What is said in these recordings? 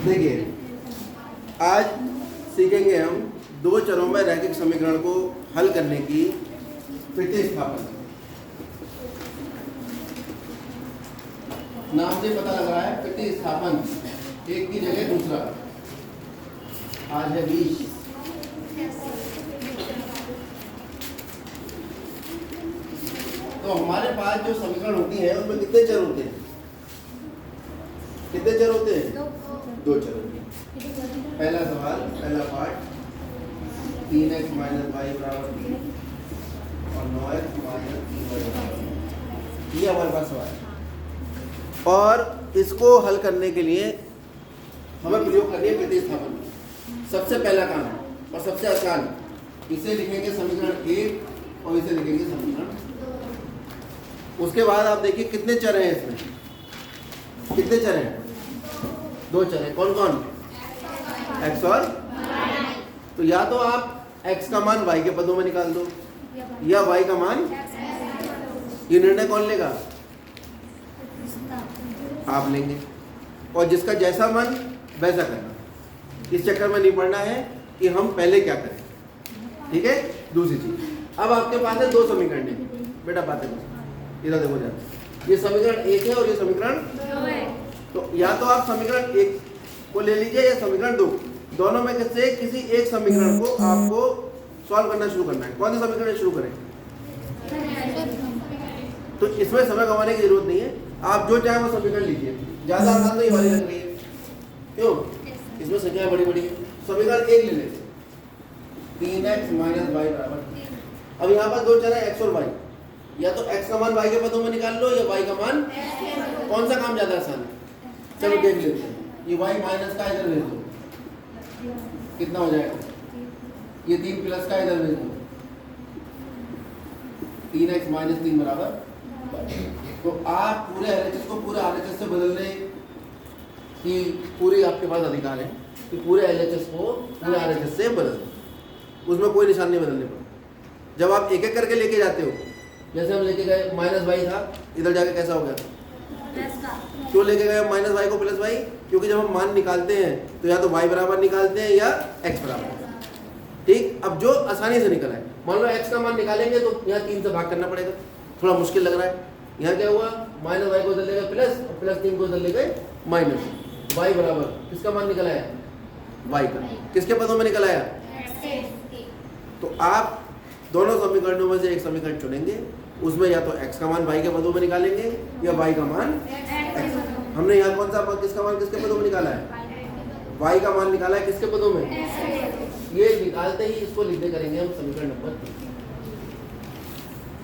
देखिए, आज सीखेंगे हम दो चरों में रैखिक समीकरण को हल करने की प्रतिस्थापन। नाम से पता लग रहा है प्रतिस्थापन, एक की जगह दूसरा। आज है 20। तो हमारे पास जो समीकरण होती है उसमें कितने चर होते हैं? कितने चर होते हैं? दो चर होते हैं। पहला सवाल, पहला पार्ट, 3x - y बराबर 3 और 9x - 3y बराबर 3। ये हमारे पास सवाल है और इसको हल करने के लिए हमें प्रयोग करनी है प्रतिस्थापन। सबसे पहला काम और सबसे आसान, इसे लिखेंगे समीकरण 1 और इसे लिखेंगे समीकरण 2। उसके बाद आप देखिए कितने चर हैं इसमें, कितने चर हैं? दो चर हैं। कौन कौन? x और y। तो या तो आप x का मान y के पदों में निकाल दो या y का मान, ये निर्णय कौन लेगा? आप लेंगे। और जिसका जैसा मन वैसा करना। इस चक्कर में नहीं पड़ना है कि हम पहले क्या करें, ठीक है? दूसरी चीज, अब आपके पास है दो समीकरण है बेटा, बातें इधर देखो जरा। ये समीकरण 1 है और ये समीकरण 2 है। तो या तो आप समीकरण 1 को ले लीजिए या समीकरण 2, दोनों में से किसी एक समीकरण को आपको सॉल्व करना शुरू करना है। कौन सा समीकरण शुरू करें? तो इसमें समय गंवाने की जरूरत नहीं है, आप जो चाहे वो समीकरण लीजिए। ज्यादा आसान तो ये वाली लग रही है, क्यों? इसमें संख्याएं बड़ी बड़ी है। समीकरण 1 ले लेते, 3x - y बराबर 3। अब यहाँ पर दो चर है x और y, या तो x का मान y के पदों में निकाल लो या y का मान, कौन सा काम ज्यादा आसान है? चलो देख लेते हैं। ये y माइनस का इधर भेज दो, कितना हो जाएगा? ये 3 प्लस का इधर भेज दो, 3x - 3 बराबर। तो आप पूरे LHS को पूरे RHS से बदलने की पूरी आपके पास अधिकार है कि पूरे LHS को पूरे RHS से बदल दो, उसमें कोई निशान नहीं बदलने पर। जब आप एक एक करके लेके जाते हो, जैसे हम लेके गए -y था, इधर जाके कैसा हो गया? क्यों लेके गए -y को +y? क्योंकि जब हम मान निकालते हैं तो या तो y बराबर निकालते हैं या x बराबर। ठीक, अब जो आसानी से निकला है, मान लो x का मान निकालेंगे तो यहाँ 3 से भाग करना पड़ेगा, थोड़ा मुश्किल लग रहा है। यहाँ क्या हुआ? -y को उधर ले गए प्लस और +3 को उधर ले गए माइनस। y बराबर किसका मान निकला है? y का। किसके पदों में निकला है? तो आप दोनों समीकरणों में से एक समीकरण चुनेंगे, उसमें या तो x का मान y के पदों में निकालेंगे या y का मान x। हमने यहाँ कौन सा किसका मान किसके पदों में निकाला है? y का मान निकाला है किसके पदों में? ये निकालते ही इसको लिखते करेंगे हम समीकरण नंबर 3।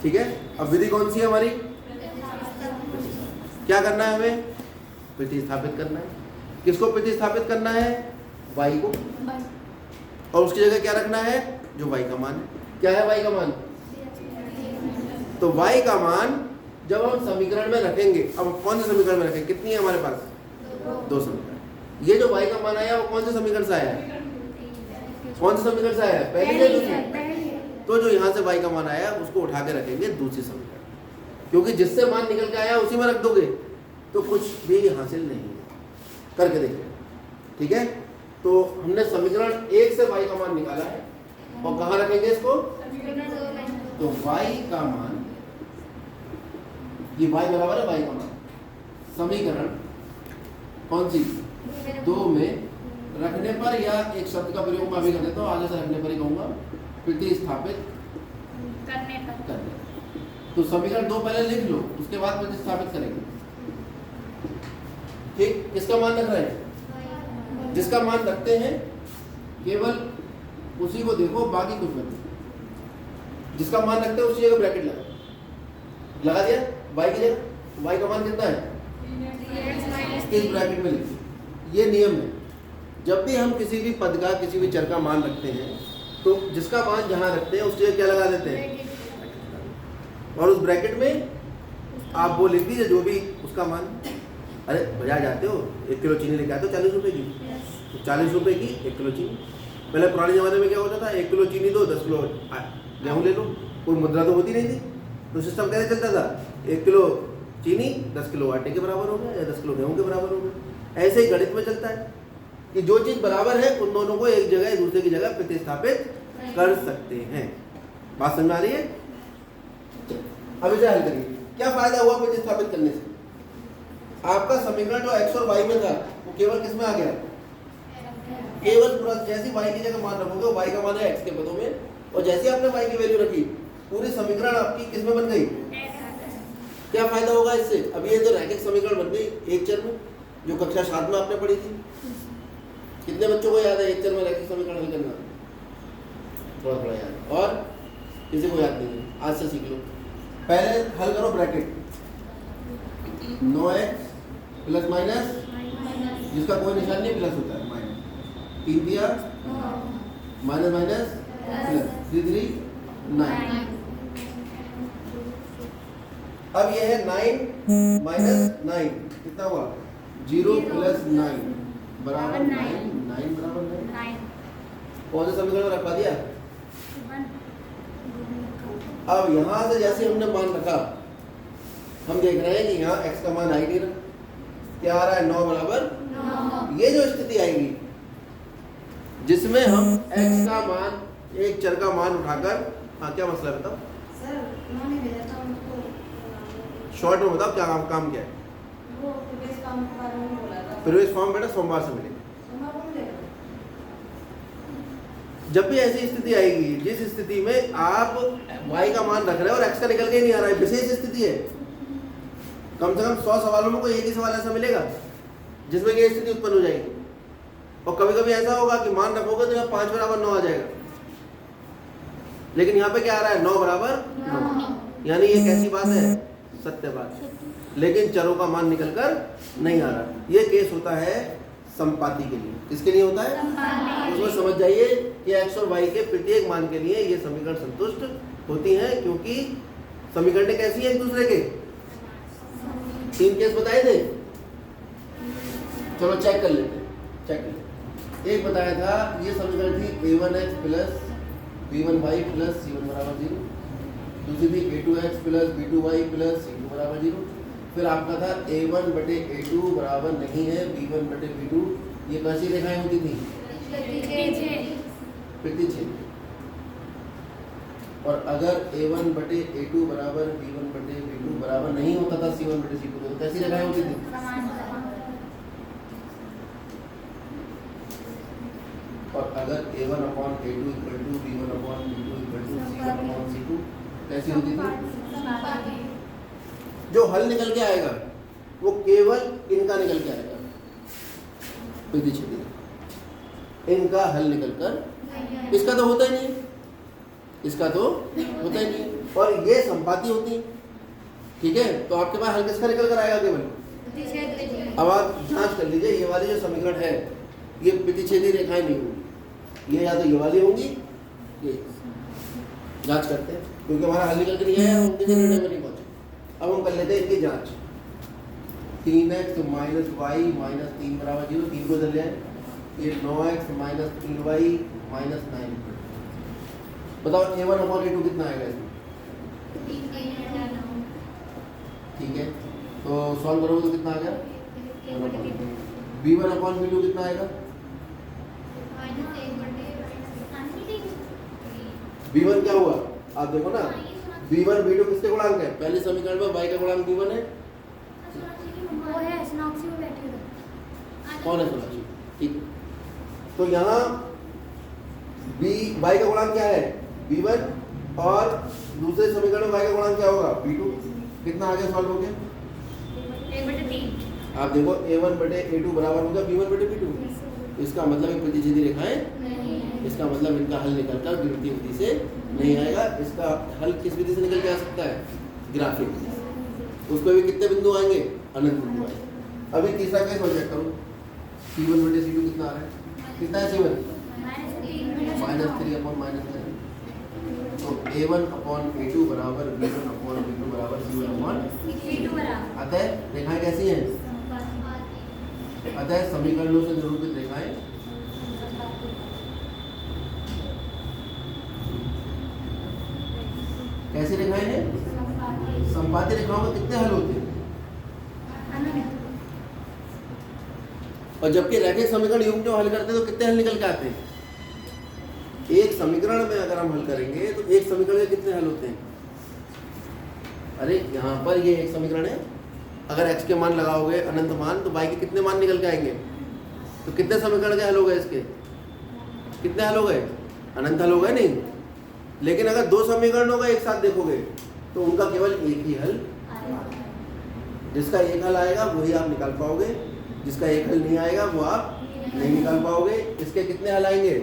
ठीक है, अब विधि कौन सी है हमारी? क्या करना है हमें? प्रतिस्थापित करना है। किसको प्रतिस्थापित करना है? y को, और उसकी जगह क्या रखना है? जो y का मान है। क्या है y का मान? तो y का मान जब हम समीकरण में रखेंगे, अब कौन से समीकरण में रखेंगे? कितनी है हमारे पास? दो समीकरण। ये जो y का मान आया वो कौन से समीकरण से आया है? कौन से समीकरण से आया है? पहले या दूसरे? तो जो यहाँ से y का मान आया उसको उठा के रखेंगे दूसरी समीकरण, क्योंकि जिससे मान निकल के आया उसी में रख दोगे तो कुछ भी हासिल नहीं है। करके देखिए, ठीक है? तो हमने समीकरण 1 से y का मान निकाला है और कहाँ रखेंगे इसको? तो y का मान, ये y बराबर है y का मान, समीकरण कौन सी? 2 में रखने पर, या एक शब्द का प्रयोग मैं अभी कर देता हूँ, आगे से रखने पर ही कहूँगा, प्रतिस्थापित करने पर। तो समीकरण 2 पहले लिख लो, उसके बाद प्रतिस्थापित करेंगे। ठीक, किसका मान रख रहे हैं? जिसका मान रखते हैं केवल उसी को देखो, बाकी कुछ मत देखो। जिसका मान रखते हैं उसी जगह ब्रैकेट लगा दिया y की जगह। y का मान कितना है? इस ब्रैकेट में लिखिए। ये नियम है, जब भी हम किसी भी पद का, किसी भी चर का मान रखते हैं तो जिसका मान जहां रखते हैं उसकी जगह क्या लगा देते हैं? और उस ब्रैकेट में आप वो लिख दीजिए जो भी उसका मान। अरे बाजार जाते हो, 1 किलो चीनी लेके आते हो 40 रुपए की, तो 40 रुपए की 1 किलो चीनी। पहले पुराने ज़माने में क्या होता था? 1 किलो चीनी दो, 10 किलो गेहूँ ले लो। कोई मुद्रा तो होती नहीं थी, तो सिस्टम कैसे चलता था? 1 किलो चीनी 10 किलो आटे के बराबर हो गया या 10 किलो गेहूँ के बराबर हो गया। ऐसे ही गणित में चलता है। कि जो चीज बराबर है उन दोनों को एक जगह दूसरे की जगह प्रतिस्थापित कर सकते हैं। बात समझ आ रही है? अब इसे हल करिए। क्या फायदा हुआ प्रतिस्थापित करने से? आपका समीकरण जो x और y में था वो केवल किस में आ गया? केवल पूरा जैसी y की जगह मान रखोगे वो y का मान है x के पदों में, और जैसे आपने y की वैल्यू रखी पूरी समीकरण आपकी किस में बन गई? क्या फायदा होगा इससे? अब ये तो रैखिक समीकरण बन गई एक चर में, जो कक्षा 7 में आपने पढ़ी थी। कितने बच्चों को याद है एक चर में रैखिक समीकरण हल करना? थोड़ा थोड़ा याद, और किसी को याद नहीं है? आज से सीख लो। पहले हल करो ब्रैकेट 9x प्लस माइनस, जिसका कोई निशान नहीं, प्लस होता है माइनस, 3 दिया माइनस माइनस प्लस, 3 3 9। अब ये है 9 माइनस 9 कितना हुआ? 0 प्लस 9 बराबर 9, 9 बराबर 9। कौन से समीकरण में रखवा दिया? अब यहां से जैसे हमने मान रखा, हम देख रहे हैं कि यहाँ x का मान आ ही नहीं रहा। क्या आ रहा है? 9 बराबर 9। ये जो स्थिति आएगी जिसमें हम x का मान, एक चर का मान उठाकर, हाँ क्या मसला है बताओ सर? उन्होंने भेजा था उनको, शॉर्ट में बताओ क्या काम क्या है? वो प्रीवियस काम के बारे में बोला था। प्रीवियस फॉर्म बेटा सोमवार से मिलेगा। सोमवार को मिलेगा। जब भी ऐसी स्थिति आएगी जिस स्थिति में आप y का मान रख रहे हैं और x का निकल के ही नहीं आ रहा है, विशेष स्थिति है, कम से कम 100 सवालों में कोई एक ही सवाल ऐसा मिलेगा जिसमें ये स्थिति उत्पन्न हो जाएगी। और कभी कभी ऐसा होगा कि मान रखोगे तो यहाँ 5 बराबर 9 आ जाएगा, लेकिन यहाँ पे क्या आ रहा है? 9 बराबर 9। यानी ये कैसी बात है? सत्य बात है, लेकिन चरों का मान निकल कर नहीं आ रहा। ये केस होता है संपाति के लिए। किसके लिए होता है? उसमें समझ जाइए कि x और y के प्रत्येक मान के लिए ये समीकरण संतुष्ट होती हैं, क्योंकि समीकरण कैसी है एक दूसरे के। 3 केस बताए थे, चलो चेक कर लेते हैं, चेक कर लेते। एक बताया था, ये समीकरण थी a1x plus b1y plus c1 बराबर 0। दूसरी थी a2x plus b2y plus c2 बराबर 0। फिर आपका था a1 बटे a2 बराबर नहीं है b1 बटे b2। ये कैसी रेखाएं होती थी? प्रतिच्छेद। और अगर a1 बटे a2 बराबर b1 बटे b2 बराबर नहीं होता था c1 बटे c2, तो कैसी रेखाएं होती थी? और अगर a1 upon a2 equal to b1 upon b2 equal to c1 upon c2 कैसी होती थी? जो हल निकल के आएगा वो केवल इनका निकल के आएगा, प्रतिच्छेदी। इनका हल निकल कर, इसका तो होता ही नहीं, इसका तो होता ही नहीं, और ये संपाती होती है। ठीक है, तो आपके पास हल किसका निकल कर आएगा? केवल। अब आप जांच कर लीजिए, ये वाली जो समीकरण है ये प्रतिच्छेदी रेखाएं नहीं होंगी, ये या तो ये वाली होंगी, ये जांच करते हैं, क्योंकि हमारा हल निकल कर नहीं आया, हम किसी निर्णय में नहीं पहुंचे। अब हम कर लेते हैं इनकी जांच। 3x माइनस वाई माइनस 3 बराबर 0, 3 को इधर ले आए। ये 9x माइनस 3y माइनस 9। बताओ a1 अपॉन a2 कितना आएगा इसमें? ठीक है, तो सॉल्व करोगे तो कितना आ गया? b1 अपॉन b2 कितना आएगा? b1 क्या हुआ आप देखो ना, b1 b2 किसके गुणांक है? पहले समीकरण में y का गुणांक b1 है, कौन है सोनाक्षी? ठीक, तो यहाँ y का गुणांक क्या है? b1, और दूसरे समीकरण में y का गुणांक क्या होगा? b2। कितना आ गया? सॉल्व हो गया। आप देखो a1 बटे a2 बराबर होगा b1 बटे b2। इसका मतलब एक प्रतिच्छेदी रेखाएं, इसका मतलब इनका हल निकल कर द्वितीय विधि से नहीं आएगा। इसका हल किस विधि से निकल के आ सकता है? ग्राफिक। उसमें भी कितने बिंदु आएंगे? अनंत बिंदु आएंगे। अभी तीसरा केस और चेक करो, c1 बटे c2 कितना आ रहा है? कितना है c1? -3 अपॉन -9। तो a1 अपॉन a2 बराबर b1 अपॉन b2 बराबर c1 अपॉन। अतः रेखाएं कैसी हैं? अतः समीकरणों से निरूपित रेखाएं कैसी रेखाएं हैं? संपाती रेखाओं में कितने हल होते हैं? और जबकि रैखिक समीकरण युग्म जो हल करते हैं तो कितने हल निकल के आते हैं? एक समीकरण में अगर हम हल करेंगे तो एक समीकरण के कितने हल होते हैं? अरे यहाँ पर ये एक समीकरण है, अगर x के मान लगाओगे अनंत मान तो y के कितने मान निकल के आएंगे? तो कितने समीकरण के हल हो गए इसके? कितने हल हो गए? अनंत हल हो गए नहीं। लेकिन अगर दो समीकरणों का एक साथ देखोगे तो उनका केवल एक ही हल, जिसका एक हल आएगा वही आप निकाल पाओगे, जिसका एक हल नहीं आएगा वो आप नहीं निकाल पाओगे। इसके कितने हल आएंगे?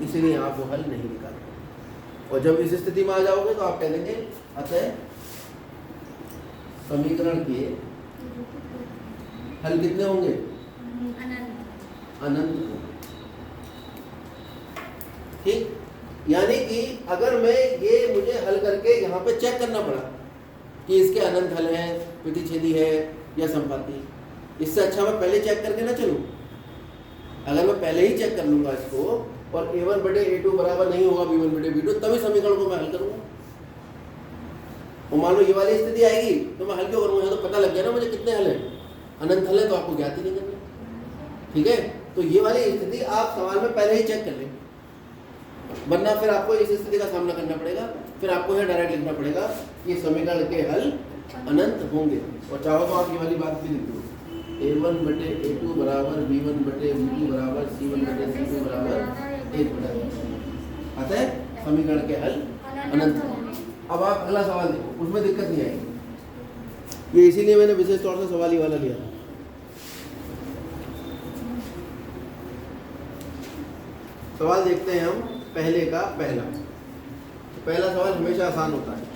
इसीलिए आप वो हल नहीं निकाल पाओगे। और जब इस स्थिति में आ जाओगे तो आप कह देंगे अतः समीकरण के हल कितने होंगे? अनंत होंगे। ठीक, यानी कि अगर मैं ये मुझे हल करके यहाँ पे चेक करना पड़ा कि इसके अनंत हल है, प्रतिच्छेदी है या संपाती, इससे अच्छा मैं पहले चेक करके ना चलूँ। अगर मैं पहले ही चेक कर लूँगा इसको और a1 बटे a2 बराबर नहीं होगा b1 बटे b2, तभी समीकरण को मैं हल करूँगा। और मान लो ये वाली स्थिति आएगी तो मैं हल क्यों करूँगा? तो पता लग गया ना मुझे कितने हल है, अनंत हल है, तो आपको ज्ञात ही नहीं करना। ठीक है, तो ये वाली स्थिति आप सवाल में पहले ही चेक कर लें, वरना फिर आपको इस स्थिति का सामना करना पड़ेगा। फिर आपको यह डायरेक्ट लिखना पड़ेगा कि समीकरण के हल अनंत होंगे। और चाहो तो आप ये वाली बात भी लिख दो, a1 बटे a2 बराबर b1 बटे b2 बराबर c1 बटे c2 बराबर 1 बटे। अतः समीकरण के हल अनंत होंगे। अब आप अगला सवाल देखो, उसमें दिक्कत नहीं आएगी। ये इसीलिए मैंने विशेष तौर से सवाल ही वाला लिया था। सवाल देखते हैं हम पहले का पहला। पहला सवाल हमेशा आसान होता है।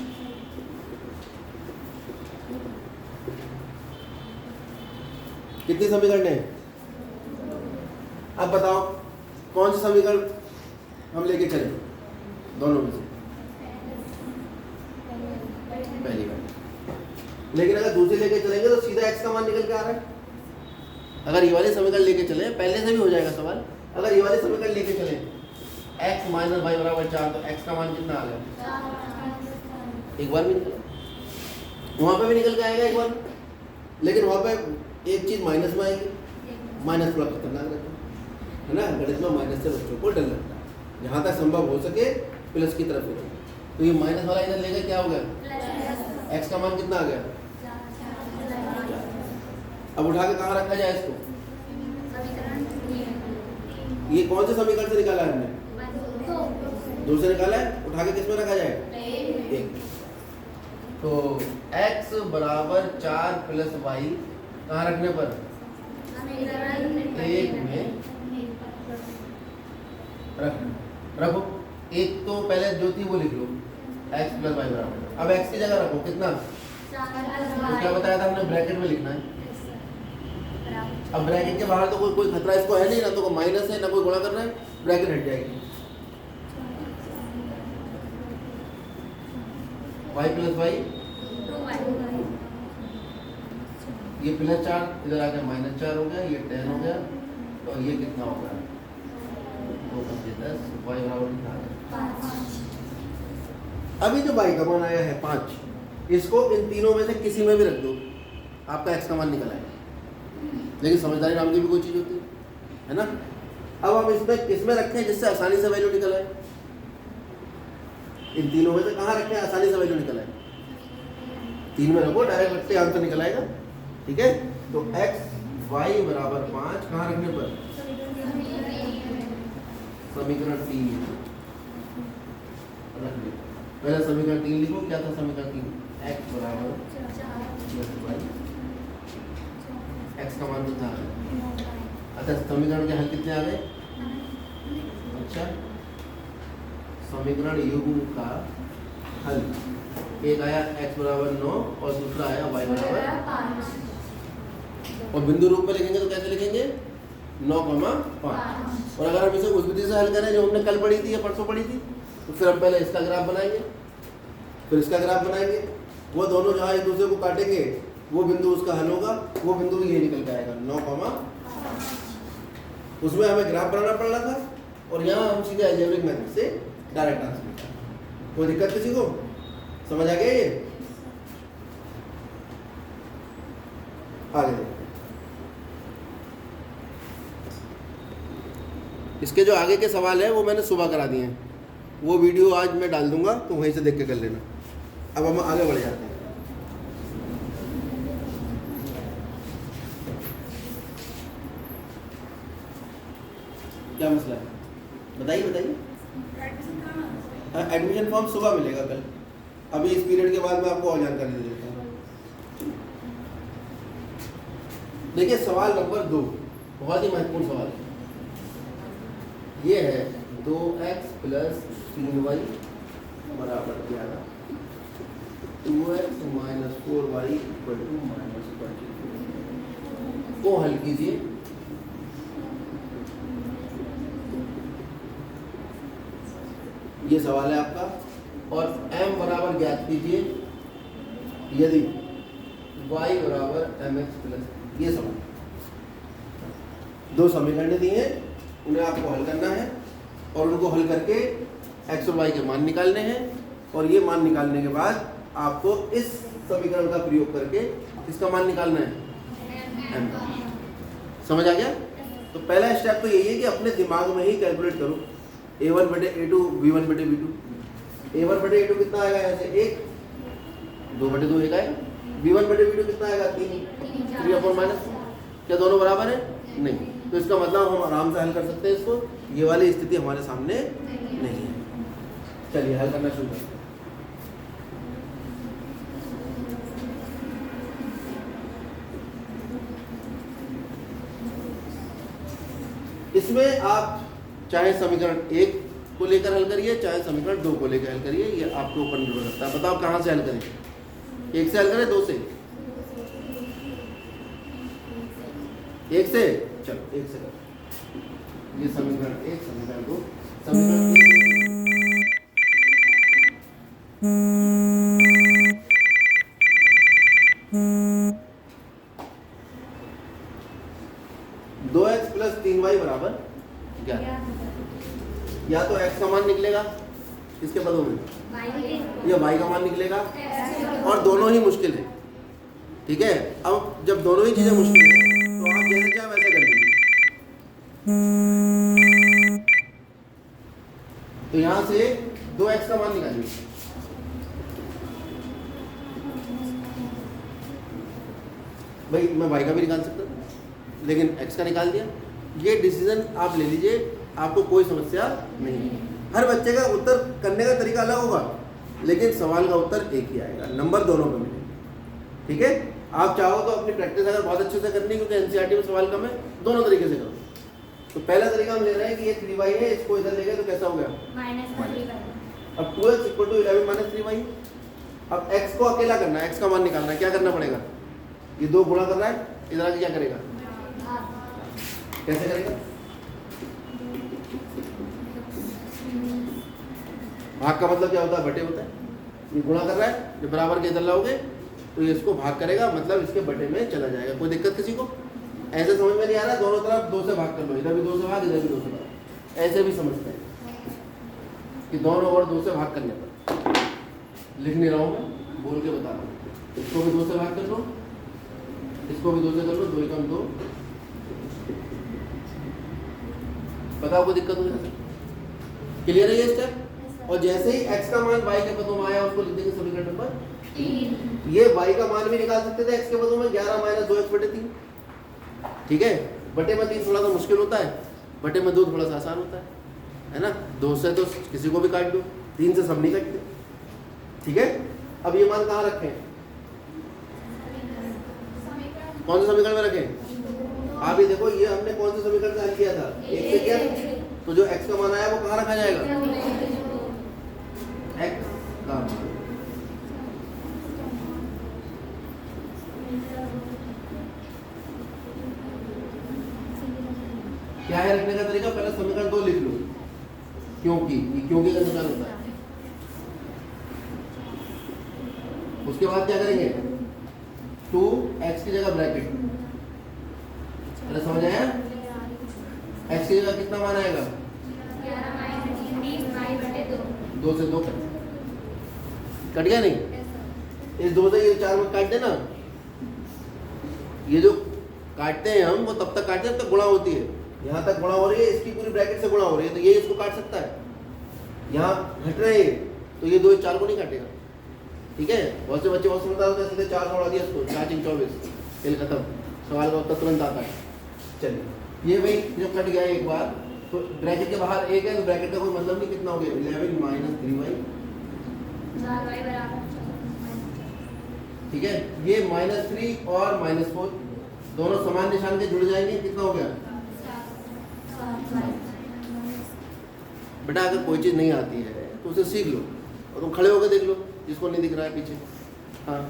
कितने समीकरण हैं? अब बताओ कौन से समीकरण हम लेके चले दोनों में से? पहली बार। लेकिन अगर दूसरे लेके चलेंगे तो सीधा x का मान निकल के आ रहा है। अगर ये वाले समीकरण लेके चले, पहले से भी हो जाएगा सवाल। अगर ये वाले समीकरण लेके चले x माइनस वाई बराबर 4, तो x का मान कितना आ गया? एक बार भी निकला, वहां पे भी निकल के आएगा एक बार। लेकिन वहां पे एक चीज माइनस में आएगी, माइनस थोड़ा खतरनाक रहता है ना, गणित में माइनस से बच्चों को डर लगता है। जहां तक संभव हो सके प्लस की तरफ हो। तो ये माइनस वाला इधर लेकर क्या हो गया? x का मान कितना आ गया? अब उठा के कहाँ रखा जाए इसको? ये कौन से समीकरण से निकाला है हमने? दो से निकाला है। उठा के किस में रखा जाए? एक। तो x बराबर 4 प्लस वाई कहाँ रखने पर? एक में रखो। एक तो पहले जो थी वो लिख लो, x प्लस वाई बराबर। अब x की जगह रखो कितना? तो क्या बताया था हमने? ब्रैकेट में लिखना है। अब ब्रैकेट के बाहर तो कोई खतरा इसको है नहीं, ना तो कोई माइनस है ना कोई गुणा करना है, ब्रैकेट हट जाएगी। y प्लस वाई, ये प्लस 4 इधर आ गया, माइनस 4 हो गया, ये 10 हो गया। तो ये कितना होगा? 2 × 10, y बराबर कितना आ गया? 5। अभी जो y का मान आया है 5, इसको इन तीनों में से किसी में भी रख दो, आपका x का मान निकल आएगा। लेकिन समझदारी नाम की भी कोई चीज होती है ना। अब हम इसमें किसमें रखें जिससे आसानी से वैल्यू निकल आए? इन तीनों में से कहाँ रखें आसानी से वैल्यू निकल आए? 3 में रखो, डायरेक्ट रखते आंसर निकल आएगा। ठीक है, तो x y बराबर 5 कहाँ रखने पर? समीकरण 3 रख दो। पहले समीकरण 3 लिखो। क्या था समीकरण 3? x बराबर y, x का मान कितना आ गया? अच्छा, समीकरण के हल कितने आ गए? अच्छा, समीकरण युग्म का हल एक आया x बराबर 9 और दूसरा आया y बराबर 5। और बिंदु रूप में लिखेंगे तो कैसे लिखेंगे? 9,5। और अगर हम इसे उस विधि से हल करें जो हमने कल पढ़ी थी या परसों पढ़ी थी, तो फिर हम पहले इसका ग्राफ बनाएंगे, फिर इसका ग्राफ बनाएंगे। वो दोनों जहाँ एक दूसरे को काटेंगे वो बिंदु उसका हल होगा, वो बिंदु ये निकल के आएगा 9,5। उसमें हमें ग्राफ बनाना पड़ रहा था और यहाँ हम सीधे अलजेब्रिक मेथड से डायरेक्ट आंसर निकालेंगे। कोई दिक्कत किसी को? समझ आ गया ये? आगे इसके जो आगे के सवाल है वो मैंने सुबह करा दिए हैं, वो वीडियो आज मैं डाल दूंगा, तो वहीं से देख के कर लेना। अब हम आगे बढ़ जाते हैं। क्या मसला है बताइए बताइए। एडमिशन फॉर्म सुबह मिलेगा कल। अभी इस पीरियड के बाद मैं आपको और जानकारी दे देता हूँ। देखिए सवाल नंबर 2 बहुत ही महत्वपूर्ण सवाल है। ये है 2x + 3y बराबर 11, 2x - 4y = -24 को हल कीजिए। ये सवाल है आपका। और m बराबर ज्ञात कीजिए यदि y बराबर mx+। ये सवाल 2 समीकरण दिए हैं, उन्हें आपको हल करना है और उनको हल करके x और y के मान निकालने हैं। और ये मान निकालने के बाद आपको इस समीकरण का प्रयोग करके इसका मान निकालना है m का। समझ आ गया? तो पहला स्टेप तो यही है कि अपने दिमाग में ही कैलकुलेट करो a1/a2 b1/b2। a1/a2 कितना आएगा? ऐसे 1, 2/2 1 आएगा। b1/b2 कितना आएगा? 3/-। क्या दोनों बराबर है? नहीं। तो इसका मतलब हम आराम से हल कर सकते हैं इसको। ये वाली स्थिति हमारे सामने नहीं है। चलिए हल करना शुरू करते हैं। इसमें आप चाहे समीकरण 1 को लेकर हल करिए, चाहे समीकरण 2 को लेकर हल करिए, ये आपके ऊपर निर्भर करता है। बताओ कहाँ से हल करें? 1 से हल करें, 2 से? 1 से? चलो 1 से करो। ये समीकरण 1, समीकरण 2, समीकरण 2x + 3y बराबर 11। या तो x का मान निकलेगा इसके पदों में, या y का मान निकलेगा, और दोनों ही मुश्किल है। ठीक है? अब जब दोनों ही चीजें मुश्किल है तो आप जैसे चाहे वैसे कर लीजिए। तो यहां से 2x का मान निकालिए। भाई मैं y का भी निकाल सकता था, लेकिन x का निकाल दिया। ये डिसीजन आप ले लीजिए, आपको कोई समस्या नहीं है। हर बच्चे का उत्तर करने का तरीका अलग होगा, लेकिन सवाल का उत्तर एक ही आएगा, नंबर दोनों पे मिलेगा। ठीक है? आप चाहो तो अपनी प्रैक्टिस अगर बहुत अच्छे से करनी है, क्योंकि एनसीईआरटी में सवाल कम है, दोनों तरीके से करो। तो पहला तरीका हम ले रहे हैं कि ये 3y है, इसको इधर ले गए तो कैसा हो गया? -3y। अब 2x = 11 - 3y। अब x को अकेला करना है, x का मान निकालना है। क्या करना पड़ेगा? ये 2 गुणा कर रहा है, इधर आके क्या करेगा? कैसे करेगा? भाग का मतलब क्या होता है? बटे होता है। ये गुणा कर रहा है, जब बराबर के इधर लाओगे तो ये इसको भाग करेगा, मतलब इसके बटे में चला जाएगा। कोई दिक्कत किसी को? ऐसे समझ में नहीं आ रहा? दोनों तरफ 2 से भाग कर लो, इधर भी 2 से भाग, इधर भी 2 से भाग। ऐसे भी समझते हैं कि दोनों और 2 से भाग करने पर। लिख नहीं रहा हूँ मैं, बोल के बता रहा हूँ। इसको भी 2 से भाग कर लो, इसको भी 2 से कर लो, 2 × 2। बताओ कोई दिक्कत हो जाए? क्लियर है ये स्टेप? और जैसे ही x का मान y के पदों में आया, उसको लिख देंगे समीकरण नंबर 3। ये y का मान भी निकाल सकते थे x के पदों में, 11 - 2x/3। ठीक है? बटे में 3 थोड़ा सा मुश्किल होता है, बटे में 2 थोड़ा सा आसान होता है ना? 2 से तो किसी को भी काट दो, 3 से सब नहीं काटते। ठीक है? अब ये मान कहाँ रखें? कौन से समीकरण में रखें? आप ही देखो, ये हमने कौन से समीकरण से हल किया था? 1 से किया। तो जो x का मान आया वो कहाँ रखा जाएगा? x का मान। क्या है रखने का तरीका? पहले समीकरण 2 लिख लो, क्योंकि ये क्योंकि का निकाल होता है। उसके बाद क्या करेंगे? 2x की जगह ब्रैकेट। पहले समझ आया? x की जगह कितना मान आएगा? 2 से 2 कट गया नहीं? इस 2 से ये 4 मत काट देना। ये जो काटते हैं हम, वो तब तक काटते हैं जब तक गुणा होती है। यहाँ तक गुणा हो रही है, इसकी पूरी ब्रैकेट से गुणा हो रही है, तो ये इसको काट सकता है। यहाँ घट रहे हैं तो ये 2 4 को नहीं काटेगा। ठीक है, बहुत से बच्चे बहुत समझदार होते हैं, सीधे 4 जोड़ा दिया इसको, 4 3 24, खेल खत्म, सवाल का उत्तर तुरंत आता है। चलिए ये भाई जो कट गया एक बार, तो ब्रैकेट के बाहर एक है तो ब्रैकेट का कोई मतलब नहीं, कितना हो गया 11 माइनस 3y। ठीक है, ये -3 और -4 दोनों समान निशान के जुड़ जाएंगे, कितना हो गया। बेटा अगर कोई चीज़ नहीं आती है तो उसे सीख लो और तुम खड़े होकर देख लो जिसको नहीं दिख रहा है पीछे। हाँ,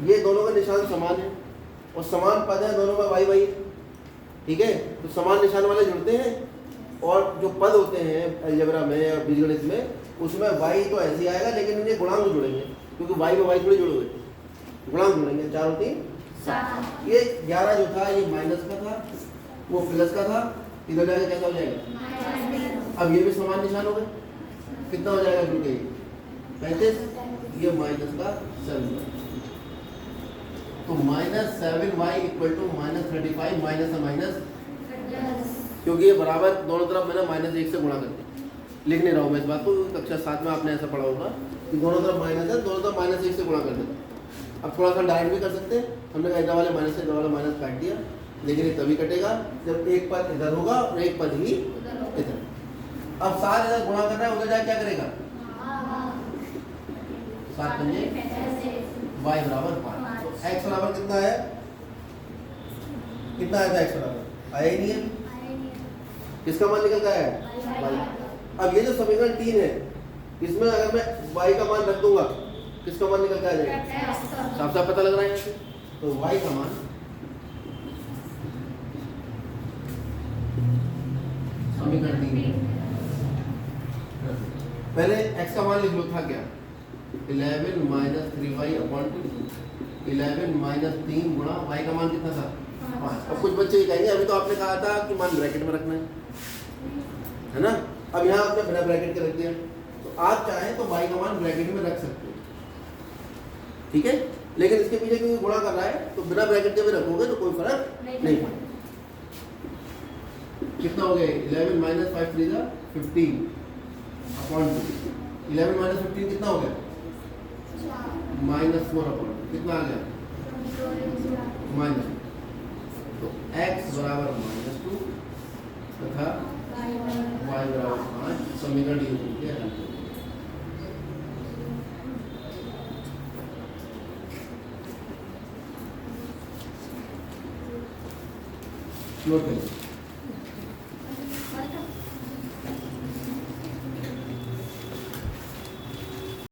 ये दोनों का निशान समान है और समान पद है दोनों में y y। ठीक है, तो समान निशान वाले जुड़ते हैं, और जो पद होते हैं अलजेब्रा में या बीजगणित में, उसमें y तो ऐसे ही आएगा, लेकिन इन्हें गुणांक जुड़ेंगे, क्योंकि y में y थोड़ी जुड़ोगे, गुणांक जुड़ेंगे। 4 और 3 7। ये 11 जो था ये माइनस का था, वो प्लस का था, इधर जाके कैसा हो जाएगा। अब ये भी समान निशान हो गए, कितना हो जाएगा, क्योंकि 35, ये माइनस का 7। तो -7y इक्वल टू -35 माइनस से माइनस, क्योंकि ये बराबर दोनों तरफ मैंने -1 से गुणा कर दिया। लिख नहीं रहा हूँ मैं इस बात को, कक्षा 7 में आपने ऐसा पढ़ा होगा कि दोनों तरफ माइनस है, दोनों तरफ -1 से गुणा कर देता। अब थोड़ा सा डायरेक्ट भी कर सकते हैं, हमने कहा इधर वाले माइनस से इधर वाला माइनस काट दिया, लेकिन ये तभी कटेगा जब एक पद इधर होगा और एक पद ही इधर। अब 7 इधर गुणा कर रहा है, उधर जाके क्या करेगा, 7 पंजे y बराबर 5। तो x बराबर कितना है, कितना आया था x बराबर, आया ही नहीं है, किसका मान निकल गया है y। अब ये जो समीकरण 3 है, इसमें अगर मैं y का मान रख दूंगा, किसका मान निकल के आ जाएगा, साफ साफ पता लग रहा है यहाँ से। तो y का मान समीकरण 3, पहले x का मान लिख लो, था क्या 11 माइनस 3y अपॉन 2, 11 माइनस 3 गुणा y का मान कितना था 5। अब कुछ बच्चे ये कहेंगे अभी तो आपने कहा था कि मान ब्रैकेट में रखना है ना, अब यहाँ आपने बिना ब्रैकेट के रख दिया, तो आप चाहें तो y का मान ब्रैकेट में रख सकते हो। ठीक है, लेकिन इसके पीछे क्योंकि गुणा कर रहा है तो बिना ब्रैकेट के भी रखोगे तो कोई फर्क नहीं पड़ेगा। कितना हो गया 11 माइनस 5 3 जा 15 अपॉन 2, 11 माइनस 15 कितना हो गया -4 अपॉन, कितना आ गया माइनस। तो x बराबर -2 तथा y बराबर 5, समीकरण ये हो गया। नोट करें,